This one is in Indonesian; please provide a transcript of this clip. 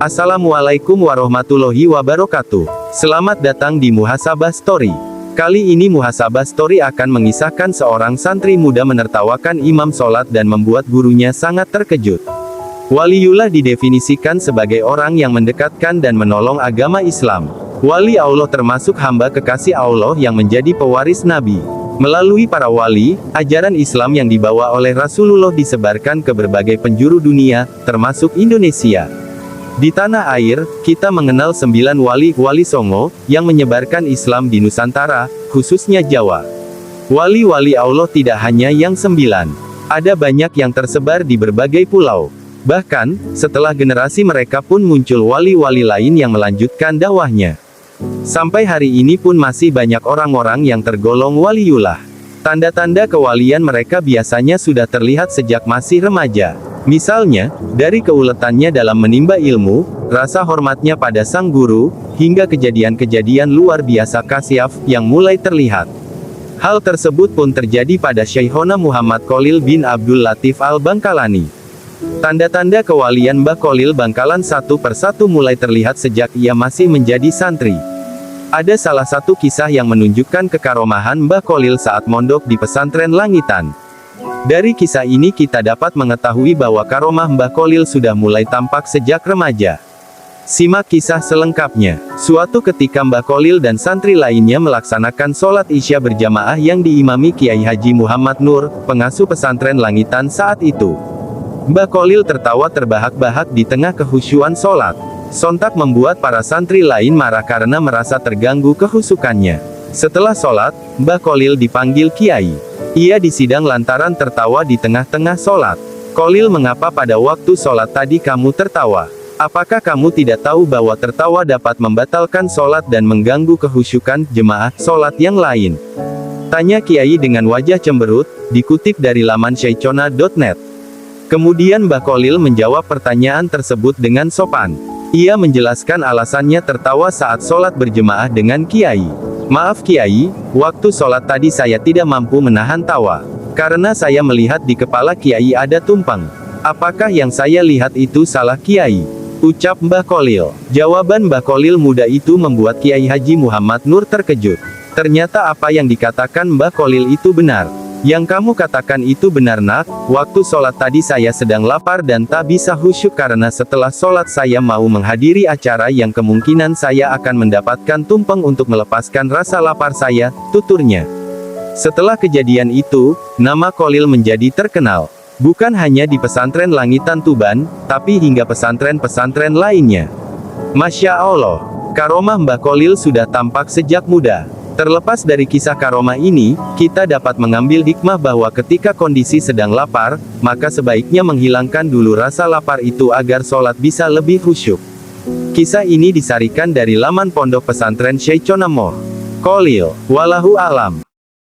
Assalamualaikum warahmatullahi wabarakatuh. Selamat datang di Muhasabah Story. Kali ini Muhasabah Story akan mengisahkan seorang santri muda menertawakan imam sholat dan membuat gurunya sangat terkejut. Waliullah didefinisikan sebagai orang yang mendekatkan dan menolong agama Islam. Wali Allah termasuk hamba kekasih Allah yang menjadi pewaris Nabi. Melalui para wali, ajaran Islam yang dibawa oleh Rasulullah disebarkan ke berbagai penjuru dunia, termasuk Indonesia. Di tanah air, kita mengenal 9 wali songo, yang menyebarkan Islam di Nusantara, khususnya Jawa. Wali-wali Allah tidak hanya yang 9. Ada banyak yang tersebar di berbagai pulau. Bahkan, setelah generasi mereka pun muncul wali-wali lain yang melanjutkan dakwahnya. Sampai hari ini pun masih banyak orang-orang yang tergolong waliullah. Tanda-tanda kewalian mereka biasanya sudah terlihat sejak masih remaja. Misalnya, dari keuletannya dalam menimba ilmu, rasa hormatnya pada sang guru, hingga kejadian-kejadian luar biasa kasyaf, yang mulai terlihat. Hal tersebut pun terjadi pada Syekhona Muhammad Kholil bin Abdul Latif Al-Bangkalani. Tanda-tanda kewalian Mbah Kholil Bangkalan satu persatu mulai terlihat sejak ia masih menjadi santri. Ada salah satu kisah yang menunjukkan kekaromahan Mbah Kholil saat mondok di pesantren Langitan. Dari kisah ini kita dapat mengetahui bahwa karomah Mbah Kholil sudah mulai tampak sejak remaja. Simak kisah selengkapnya. Suatu ketika Mbah Kholil dan santri lainnya melaksanakan sholat Isya berjamaah yang diimami Kiai Haji Muhammad Nur, pengasuh pesantren Langitan saat itu. Mbah Kholil tertawa terbahak-bahak di tengah kehusyuan sholat. Sontak membuat para santri lain marah karena merasa terganggu kehusukannya. Setelah sholat, Mbah Kholil dipanggil Kiai. Ia disidang lantaran tertawa di tengah-tengah sholat. Kholil, mengapa pada waktu sholat tadi kamu tertawa? Apakah kamu tidak tahu bahwa tertawa dapat membatalkan sholat dan mengganggu kehusyukan jemaah sholat yang lain? Tanya Kiai dengan wajah cemberut, dikutip dari laman syaichona.net. Kemudian Mbah Kholil menjawab pertanyaan tersebut dengan sopan. Ia menjelaskan alasannya tertawa saat sholat berjemaah dengan Kiai. Maaf Kiai, waktu sholat tadi saya tidak mampu menahan tawa. Karena saya melihat di kepala Kiai ada tumpeng. Apakah yang saya lihat itu salah Kiai? Ucap Mbah Kholil. Jawaban Mbah Kholil muda itu membuat Kiai Haji Muhammad Nur terkejut. Ternyata apa yang dikatakan Mbah Kholil itu benar. Yang kamu katakan itu benar nak, waktu sholat tadi saya sedang lapar dan tak bisa khusyuk karena setelah sholat saya mau menghadiri acara yang kemungkinan saya akan mendapatkan tumpeng untuk melepaskan rasa lapar saya, tuturnya. Setelah kejadian itu, nama Kholil menjadi terkenal. Bukan hanya di pesantren Langitan Tuban, tapi hingga pesantren-pesantren lainnya. Masya Allah, karomah Mbah Kholil sudah tampak sejak muda. Terlepas dari kisah karomah ini, kita dapat mengambil hikmah bahwa ketika kondisi sedang lapar, maka sebaiknya menghilangkan dulu rasa lapar itu agar sholat bisa lebih khusyuk. Kisah ini disarikan dari laman Pondok Pesantren Syaichona Muhammad Kholil. Wallahu a'lam.